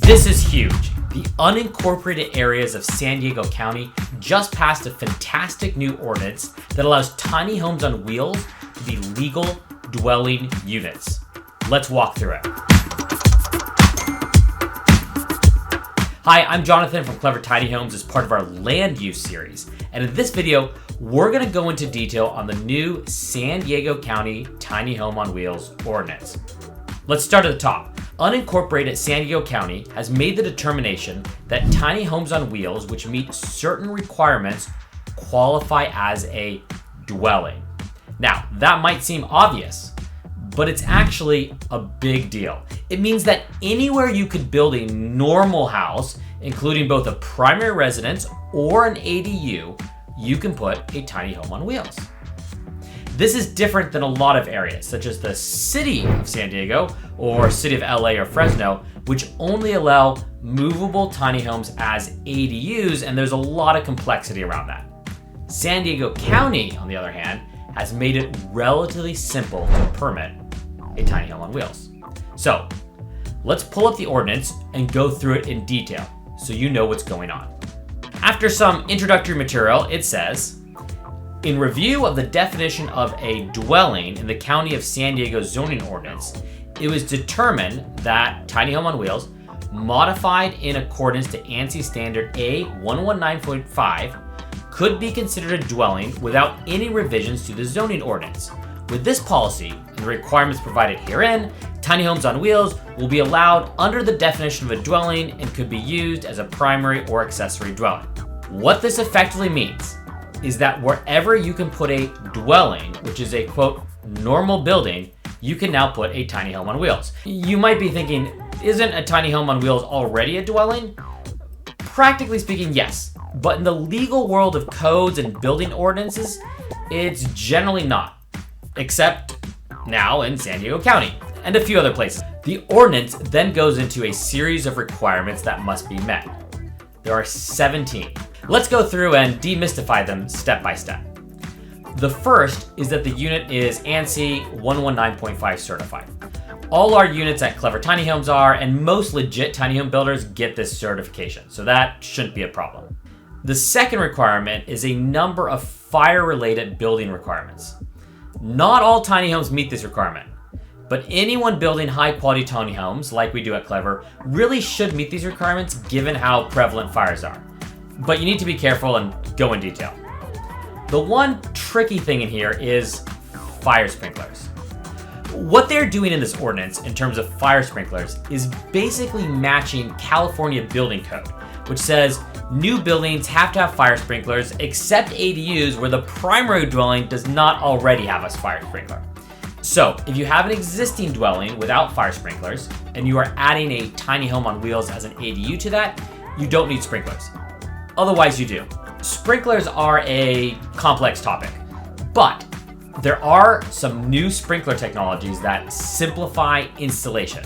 This is huge. The unincorporated areas of San Diego County just passed a fantastic new ordinance that allows tiny homes on wheels to be legal dwelling units. Let's walk through it. Hi, I'm Jonathan from Clever Tiny Homes as part of our land use series. And in this video, we're gonna go into detail on the new San Diego County Tiny Home on Wheels ordinance. Let's start at the top. Unincorporated San Diego County has made the determination that tiny homes on wheels which meet certain requirements qualify as a dwelling. Now, that might seem obvious, but it's actually a big deal. It means that anywhere you could build a normal house, including both a primary residence or an ADU, you can put a tiny home on wheels. This is different than a lot of areas, such as the city of San Diego or city of LA or Fresno, which only allow movable tiny homes as ADUs, and there's a lot of complexity around that. San Diego County, on the other hand, has made it relatively simple to permit a tiny home on wheels. So let's pull up the ordinance and go through it in detail so you know what's going on. After some introductory material, it says, in review of the definition of a dwelling in the County of San Diego zoning ordinance, it was determined that tiny home on wheels, modified in accordance to ANSI standard A119.5, could be considered a dwelling without any revisions to the zoning ordinance. With this policy and the requirements provided herein, tiny homes on wheels will be allowed under the definition of a dwelling and could be used as a primary or accessory dwelling. What this effectively means is that wherever you can put a dwelling, which is a quote, normal building, you can now put a tiny home on wheels. You might be thinking, isn't a tiny home on wheels already a dwelling? Practically speaking, yes. But in the legal world of codes and building ordinances, it's generally not, except now in San Diego County and a few other places. The ordinance then goes into a series of requirements that must be met. There are 17. Let's go through and demystify them step by step. The first is that the unit is ANSI 119.5 certified. All our units at Clever Tiny Homes are, and most legit tiny home builders get this certification, so that shouldn't be a problem. The second requirement is a number of fire-related building requirements. Not all tiny homes meet this requirement, but anyone building high-quality tiny homes, like we do at Clever, really should meet these requirements given how prevalent fires are. But you need to be careful and go in detail. The one tricky thing in here is fire sprinklers. What they're doing in this ordinance in terms of fire sprinklers is basically matching California building code, which says new buildings have to have fire sprinklers except ADUs where the primary dwelling does not already have a fire sprinkler. So if you have an existing dwelling without fire sprinklers and you are adding a tiny home on wheels as an ADU to that, you don't need sprinklers. Otherwise you do. Sprinklers are a complex topic, but there are some new sprinkler technologies that simplify installation.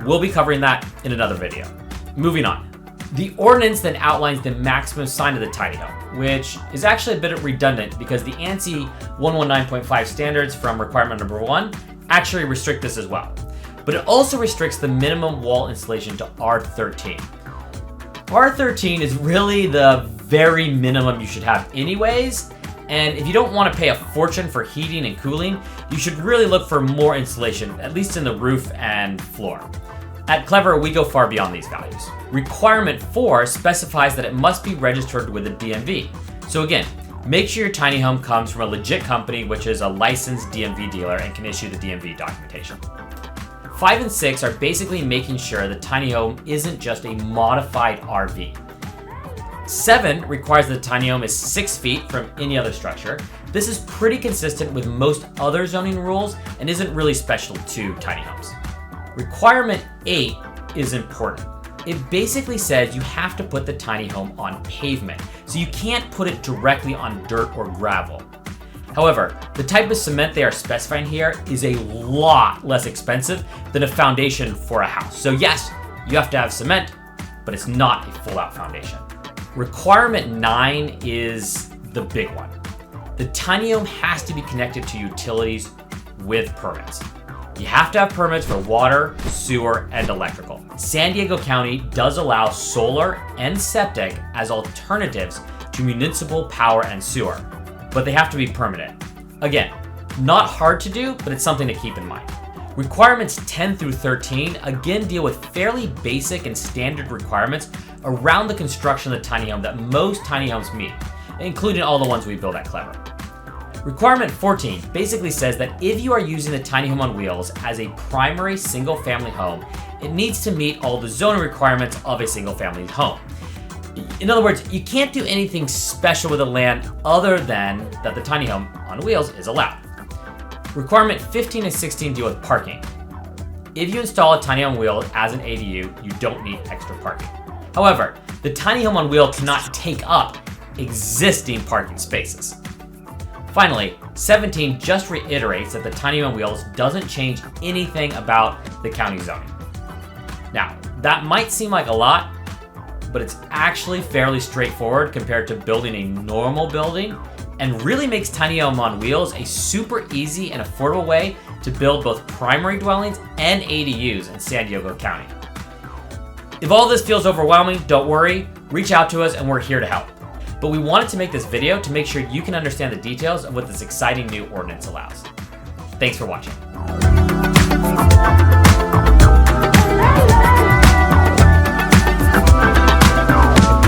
We'll be covering that in another video. Moving on. The ordinance then outlines the maximum size of the tiny home, which is actually a bit redundant because the ANSI 119.5 standards from requirement number 1 actually restrict this as well. But it also restricts the minimum wall installation to R13. R13 is really the very minimum you should have anyways, and if you don't want to pay a fortune for heating and cooling, you should really look for more insulation, at least in the roof and floor. At Clever, we go far beyond these values. Requirement 4 specifies that it must be registered with a DMV. So again, make sure your tiny home comes from a legit company, which is a licensed DMV dealer and can issue the DMV documentation. 5 and 6 are basically making sure the tiny home isn't just a modified RV. 7 requires that the tiny home is 6 feet from any other structure. This is pretty consistent with most other zoning rules and isn't really special to tiny homes. Requirement 8 is important. It basically says you have to put the tiny home on pavement, so you can't put it directly on dirt or gravel. However, the type of cement they are specifying here is a lot less expensive than a foundation for a house. So yes, you have to have cement, but it's not a full-out foundation. Requirement 9 is the big one. The tiny home has to be connected to utilities with permits. You have to have permits for water, sewer, and electrical. San Diego County does allow solar and septic as alternatives to municipal power and sewer, but they have to be permitted. Again, not hard to do, but it's something to keep in mind. Requirements 10 through 13 again deal with fairly basic and standard requirements around the construction of the tiny home that most tiny homes meet, including all the ones we build at Clever. Requirement 14 basically says that if you are using the tiny home on wheels as a primary single-family home, it needs to meet all the zoning requirements of a single-family home. In other words, you can't do anything special with the land other than that the tiny home on wheels is allowed. Requirement 15 and 16 deal with parking. If you install a tiny home on wheels as an ADU, you don't need extra parking. However, the tiny home on wheels cannot take up existing parking spaces. Finally, 17 just reiterates that the tiny home on wheels doesn't change anything about the county zoning. Now, that might seem like a lot, but it's actually fairly straightforward compared to building a normal building, and really makes tiny home on wheels a super easy and affordable way to build both primary dwellings and ADUs in San Diego County. If all this feels overwhelming, don't worry, reach out to us and we're here to help. But we wanted to make this video to make sure you can understand the details of what this exciting new ordinance allows. Thanks for watching.